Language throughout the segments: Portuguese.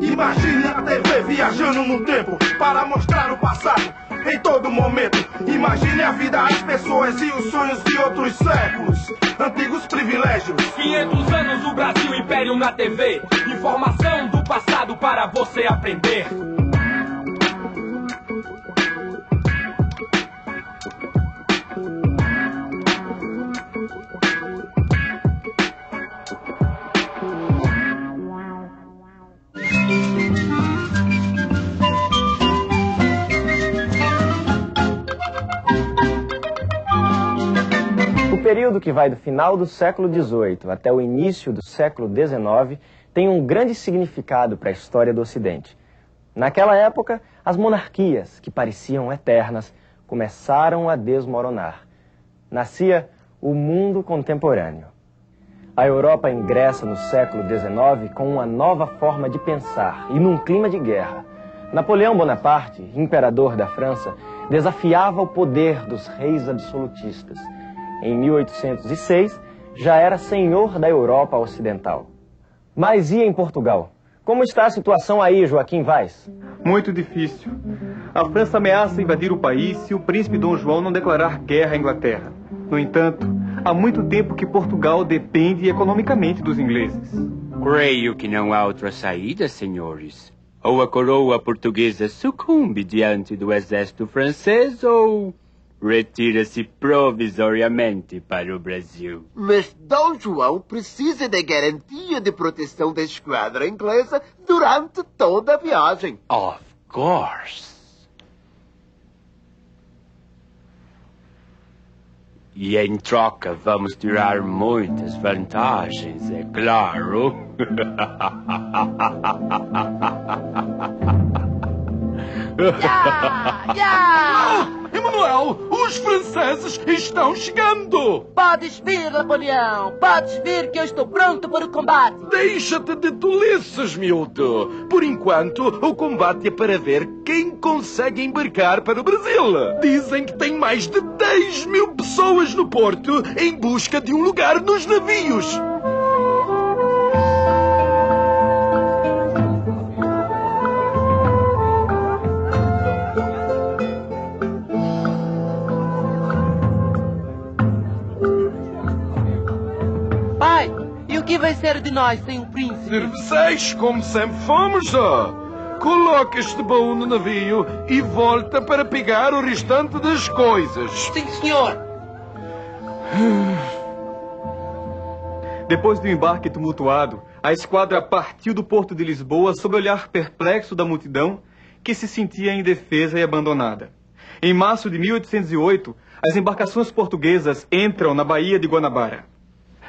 Imagine a TV viajando no tempo para mostrar o passado em todo momento. Imagine a vida, as pessoas e os sonhos de outros séculos. Antigos privilégios. 500 anos o Brasil Império na TV. Informação do passado para você aprender. O período que vai do final do século XVIII até o início do século XIX tem um grande significado para a história do Ocidente. Naquela época, as monarquias, que pareciam eternas, começaram a desmoronar. Nascia o mundo contemporâneo. A Europa ingressa no século XIX com uma nova forma de pensar e num clima de guerra. Napoleão Bonaparte, imperador da França, desafiava o poder dos reis absolutistas. Em 1806, já era senhor da Europa Ocidental. Mas e em Portugal? Como está a situação aí, Joaquim Vaz? Muito difícil. A França ameaça invadir o país se o príncipe Dom João não declarar guerra à Inglaterra. No entanto, há muito tempo que Portugal depende economicamente dos ingleses. Creio que não há outra saída, senhores. Ou a coroa portuguesa sucumbe diante do exército francês, ou retira-se provisoriamente para o Brasil. Mas Dom João precisa da garantia de proteção da esquadra inglesa durante toda a viagem. Of course. E em troca vamos tirar muitas vantagens, é claro. Emanuel, os franceses estão chegando! Podes vir, Napoleão! Podes vir que eu estou pronto para o combate! Deixa-te de tolices, miúdo! Por enquanto, o combate é para ver quem consegue embarcar para o Brasil. Dizem que tem mais de 10.000 pessoas no porto em busca de um lugar nos navios. Pai, e o que vai ser de nós sem o príncipe? Serviçais, como sempre fomos, ó. Coloca este baú no navio e volta para pegar o restante das coisas. Sim, senhor! Depois do embarque tumultuado, a esquadra partiu do porto de Lisboa sob o olhar perplexo da multidão que se sentia indefesa e abandonada. Em março de 1808, as embarcações portuguesas entram na Baía de Guanabara.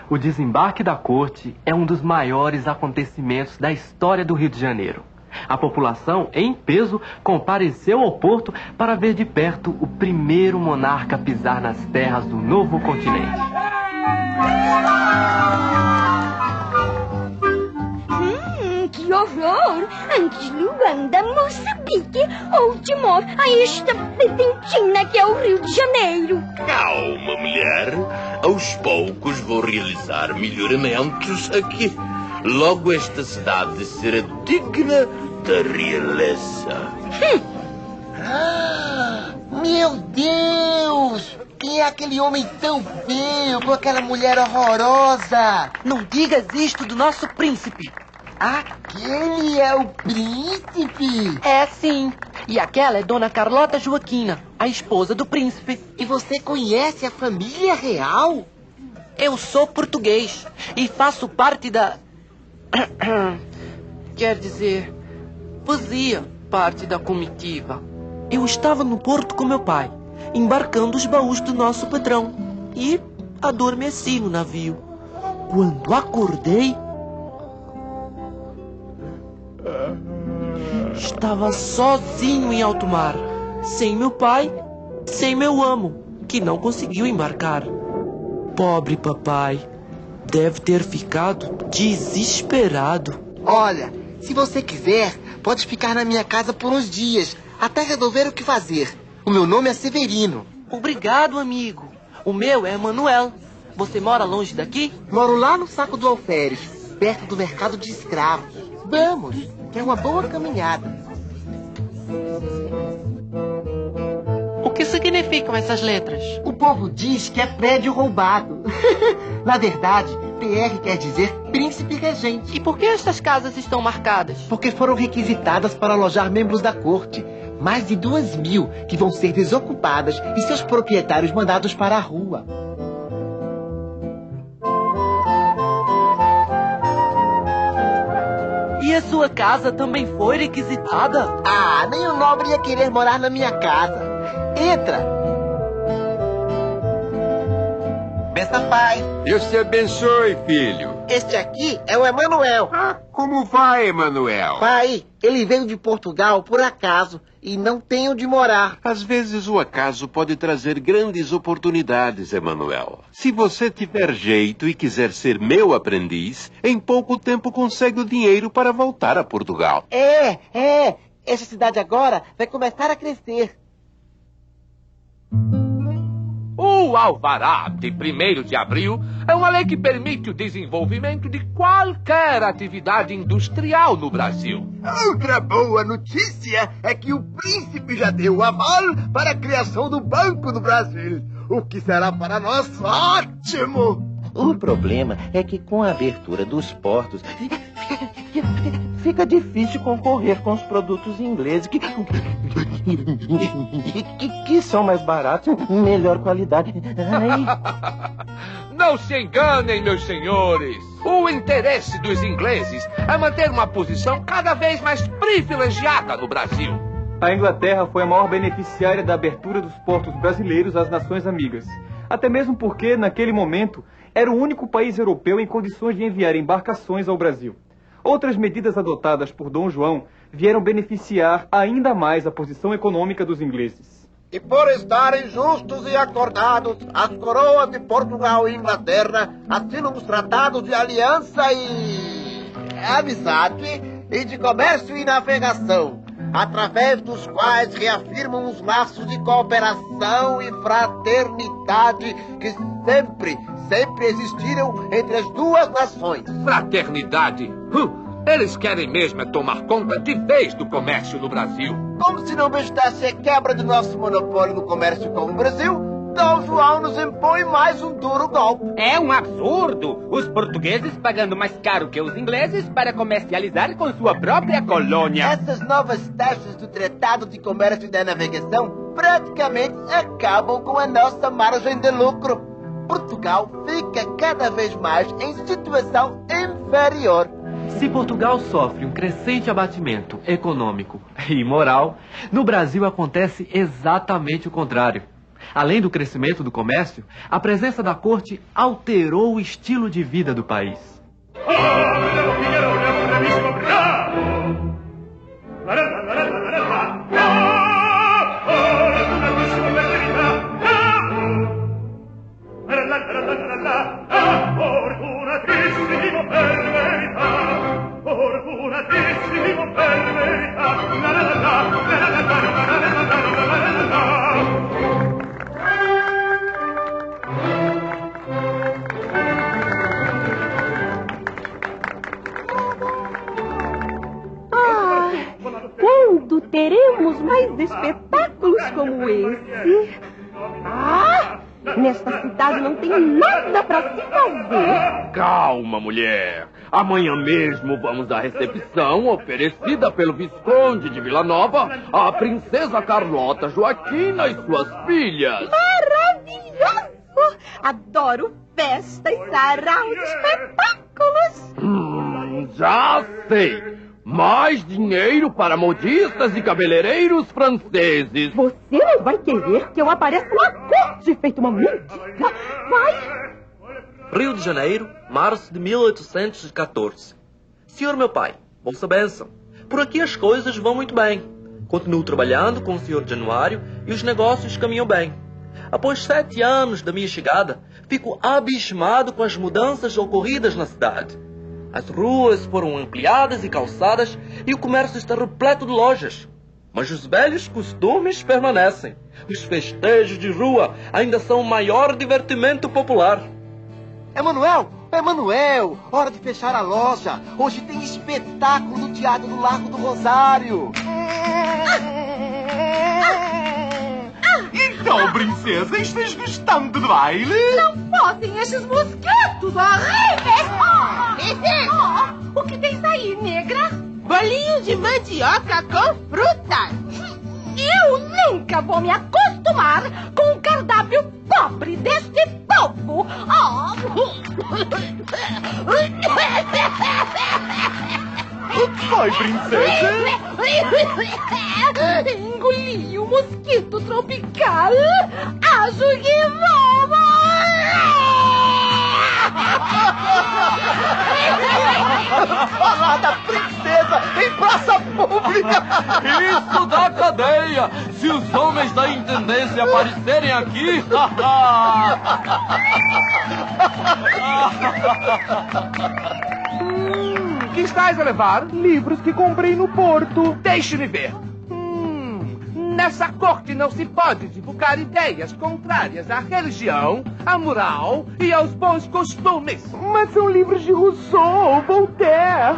O desembarque da corte é um dos maiores acontecimentos da história do Rio de Janeiro. A população, em peso, compareceu ao porto para ver de perto o primeiro monarca a pisar nas terras do novo continente. Que horror! Antes Luanda, Moçambique ou Timor, a esta pedentina que é o Rio de Janeiro. Calma, mulher. Aos poucos vou realizar melhoramentos aqui. Logo esta cidade será digna da realeza. Meu Deus! Quem é aquele homem tão feio com aquela mulher horrorosa? Não digas isto do nosso príncipe! Aquele é o príncipe? É sim. E aquela é Dona Carlota Joaquina, a esposa do príncipe. E você conhece a família real? Eu sou português e faço parte da... Quer dizer, fazia parte da comitiva. Eu estava no porto com meu pai, embarcando os baús do nosso patrão. E adormeci no navio. Quando acordei... estava sozinho em alto mar, sem meu pai, sem meu amo, que não conseguiu embarcar. Pobre papai, deve ter ficado desesperado. Olha, se você quiser, pode ficar na minha casa por uns dias, até resolver o que fazer. O meu nome é Severino. Obrigado, amigo. O meu é Manuel. Você mora longe daqui? Moro lá no Saco do Alferes, perto do mercado de escravos. Vamos, que é uma boa caminhada. O que significam essas letras? O povo diz que é prédio roubado. Na verdade, PR quer dizer príncipe regente. E por que estas casas estão marcadas? Porque foram requisitadas para alojar membros da corte. Mais de 2.000 que vão ser desocupadas e seus proprietários mandados para a rua. E a sua casa também foi requisitada? Ah, nem o nobre ia querer morar na minha casa. Entra! Benção, pai. Deus te abençoe, filho. Este aqui é o Emanuel. Como vai, Emanuel? Pai, ele veio de Portugal por acaso e não tem onde morar. Às vezes o acaso pode trazer grandes oportunidades, Emanuel. Se você tiver jeito e quiser ser meu aprendiz, em pouco tempo consegue o dinheiro para voltar a Portugal. É. Essa cidade agora vai começar a crescer. O Alvará de 1º de abril é uma lei que permite o desenvolvimento de qualquer atividade industrial no Brasil. Outra boa notícia é que o príncipe já deu o aval para a criação do Banco do Brasil, o que será para nós ótimo. O problema é que com a abertura dos portos fica difícil concorrer com os produtos ingleses que são mais baratos e melhor qualidade. Não se enganem, meus senhores. O interesse dos ingleses é manter uma posição cada vez mais privilegiada no Brasil. A Inglaterra foi a maior beneficiária da abertura dos portos brasileiros às nações amigas. Até mesmo porque, naquele momento, era o único país europeu em condições de enviar embarcações ao Brasil. Outras medidas adotadas por Dom João vieram beneficiar ainda mais a posição econômica dos ingleses. E por estarem justos e acordados, as coroas de Portugal e Inglaterra assinam os tratados de aliança e amizade e de comércio e navegação, através dos quais reafirmam os laços de cooperação e fraternidade que sempre existiram entre as duas nações. Fraternidade? Eles querem mesmo é tomar conta de vez do comércio no Brasil. Como se não bastasse a quebra do nosso monopólio no comércio com o Brasil, Dom João nos impõe mais um duro golpe. É um absurdo! Os portugueses pagando mais caro que os ingleses para comercializar com sua própria colônia. Essas novas taxas do Tratado de Comércio e da Navegação praticamente acabam com a nossa margem de lucro. Portugal fica cada vez mais em situação inferior. Se Portugal sofre um crescente abatimento econômico e moral, no Brasil acontece exatamente o contrário. Além do crescimento do comércio, a presença da corte alterou o estilo de vida do país. Quando teremos mais espetáculos como esse? Nesta cidade não tem nada para se fazer. Calma, mulher. Amanhã mesmo vamos à recepção oferecida pelo Visconde de Vila Nova à princesa Carlota Joaquina e suas filhas. Maravilhoso! Adoro festas, sarau e espetáculos. Já sei. Mais dinheiro para modistas e cabeleireiros franceses. Você não vai querer que eu apareça na corte feito uma mendiga. Vai! Rio de Janeiro, março de 1814. Senhor meu pai, vossa bênção. Por aqui as coisas vão muito bem. Continuo trabalhando com o Sr. Januário e os negócios caminham bem. Após 7 anos da minha chegada, fico abismado com as mudanças ocorridas na cidade. As ruas foram ampliadas e calçadas e o comércio está repleto de lojas. Mas os velhos costumes permanecem. Os festejos de rua ainda são o maior divertimento popular. Emanuel, Emanuel, hora de fechar a loja. Hoje tem espetáculo no Teatro do Largo do Rosário. Então, princesa, estás gostando do baile? Não podem esses mosquitos horríveis! O que tens aí, negra? Bolinho de mandioca com frutas. Eu nunca vou me acostumar com o cardápio pobre deste povo. O que foi, princesa? Engoli o mosquito tropical. Acho que vou Falar da princesa em praça pública! Isso da cadeia! Se os homens da intendência aparecerem aqui... Que estás a levar? Livros que comprei no porto. Deixe-me ver. Nessa corte não se pode divulgar ideias contrárias à religião, à moral e aos bons costumes. Mas são livros de Rousseau, Voltaire.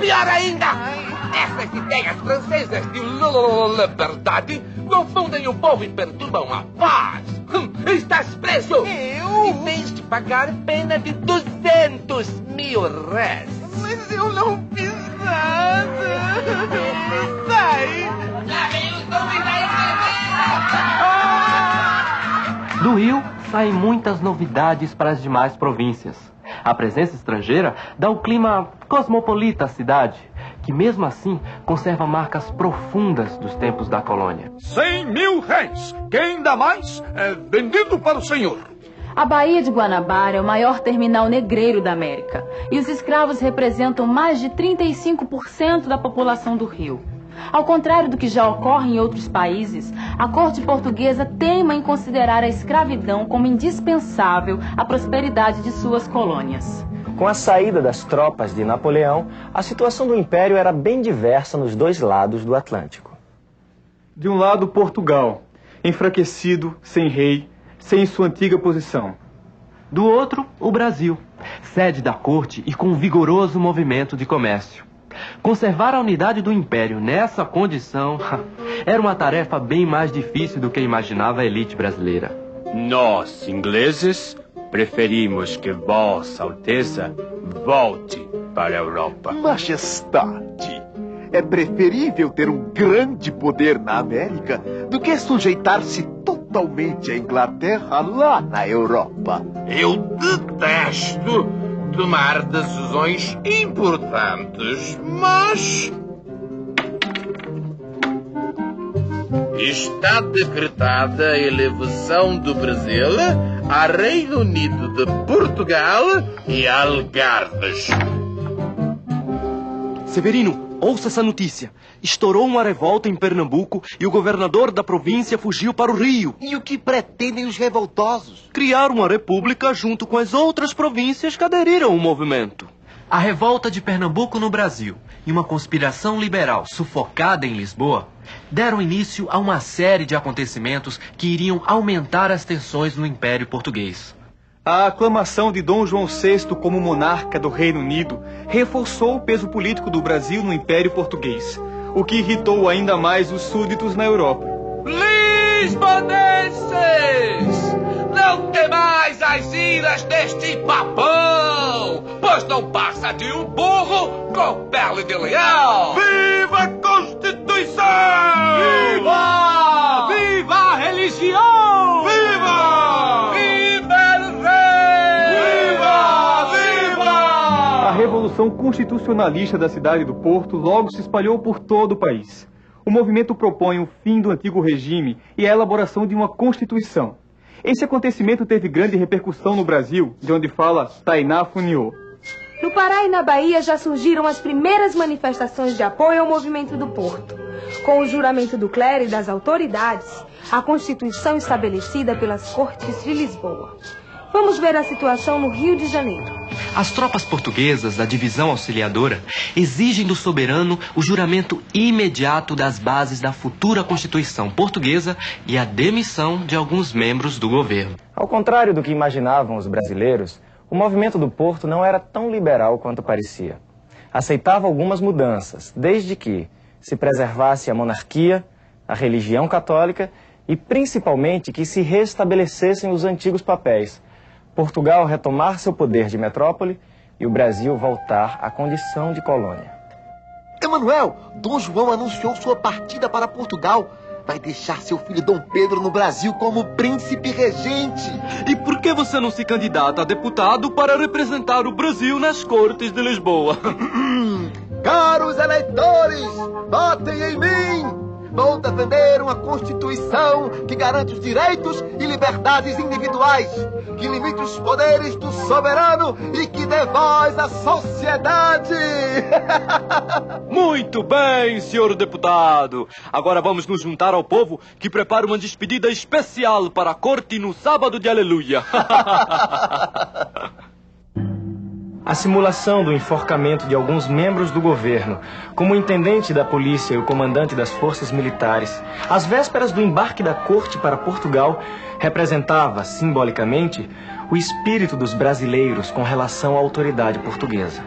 Pior ainda, essas ideias francesas de liberdade confundem o povo e perturbam a paz. Estás preso! Eu? E tens de pagar pena de 200 mil réis. Mas eu não fiz nada. Sai! Já vem os novidades! Do Rio saem muitas novidades para as demais províncias. A presença estrangeira dá o clima cosmopolita à cidade, que mesmo assim conserva marcas profundas dos tempos da colônia. 100 mil réis. Quem dá mais é vendido para o senhor. A Baía de Guanabara é o maior terminal negreiro da América e os escravos representam mais de 35% da população do Rio. Ao contrário do que já ocorre em outros países, a corte portuguesa teima em considerar a escravidão como indispensável à prosperidade de suas colônias. Com a saída das tropas de Napoleão, a situação do Império era bem diversa nos dois lados do Atlântico. De um lado, Portugal, enfraquecido, sem rei, sem sua antiga posição. Do outro, o Brasil, sede da corte e com um vigoroso movimento de comércio. Conservar a unidade do Império nessa condição era uma tarefa bem mais difícil do que imaginava a elite brasileira. Nós, ingleses, preferimos que Vossa Alteza volte para a Europa. Majestade, é preferível ter um grande poder na América do que sujeitar-se totalmente à Inglaterra lá na Europa. Eu detesto tomar decisões importantes, mas está decretada a elevação do Brasil a Reino Unido de Portugal e Algarves. Severino, ouça essa notícia. Estourou uma revolta em Pernambuco e o governador da província fugiu para o Rio. E o que pretendem os revoltosos? Criar uma república junto com as outras províncias que aderiram ao movimento. A revolta de Pernambuco no Brasil e uma conspiração liberal sufocada em Lisboa deram início a uma série de acontecimentos que iriam aumentar as tensões no Império Português. A aclamação de Dom João VI como monarca do Reino Unido reforçou o peso político do Brasil no Império Português, o que irritou ainda mais os súditos na Europa. Lisbonenses! Não temais as iras deste papão, pois não passa de um burro com pele de leão! Viva a Constituição! Viva! Viva a religião! Viva! Viva o rei! Viva! Viva! A Revolução Constitucionalista da cidade do Porto logo se espalhou por todo o país. O movimento propõe o fim do antigo regime e a elaboração de uma Constituição. Esse acontecimento teve grande repercussão no Brasil, de onde fala Tainá Funiô. No Pará e na Bahia já surgiram as primeiras manifestações de apoio ao movimento do Porto. Com o juramento do clero e das autoridades, a Constituição estabelecida pelas Cortes de Lisboa. Vamos ver a situação no Rio de Janeiro. As tropas portuguesas da divisão auxiliadora exigem do soberano o juramento imediato das bases da futura Constituição portuguesa e a demissão de alguns membros do governo. Ao contrário do que imaginavam os brasileiros, o movimento do Porto não era tão liberal quanto parecia. Aceitava algumas mudanças, desde que se preservasse a monarquia, a religião católica e principalmente que se restabelecessem os antigos papéis. Portugal retomar seu poder de metrópole e o Brasil voltar à condição de colônia. Emanuel, Dom João anunciou sua partida para Portugal. Vai deixar seu filho Dom Pedro no Brasil como príncipe regente. E por que você não se candidata a deputado para representar o Brasil nas Cortes de Lisboa? Caros eleitores, votem em mim! Vou defender uma Constituição que garante os direitos e liberdades individuais, que limite os poderes do soberano e que dê voz à sociedade. Muito bem, senhor deputado. Agora vamos nos juntar ao povo que prepara uma despedida especial para a corte no sábado de Aleluia. A simulação do enforcamento de alguns membros do governo, como o intendente da polícia e o comandante das forças militares, às vésperas do embarque da corte para Portugal, representava, simbolicamente, o espírito dos brasileiros com relação à autoridade portuguesa.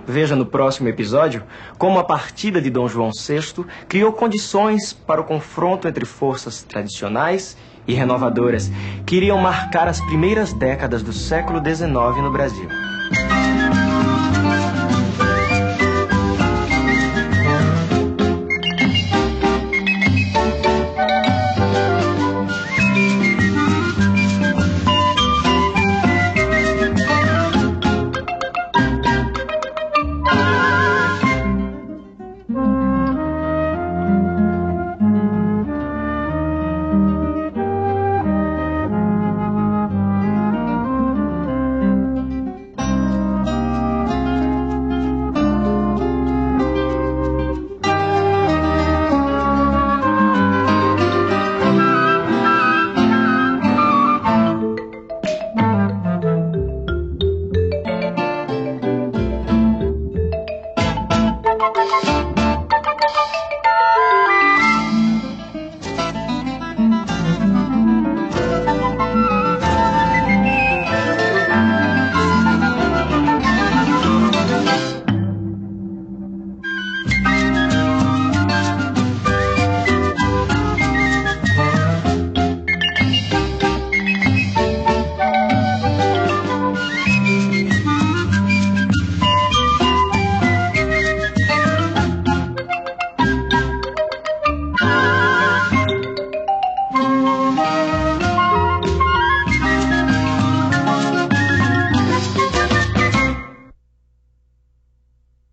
Veja no próximo episódio como a partida de Dom João VI criou condições para o confronto entre forças tradicionais e renovadoras que iriam marcar as primeiras décadas do século XIX no Brasil.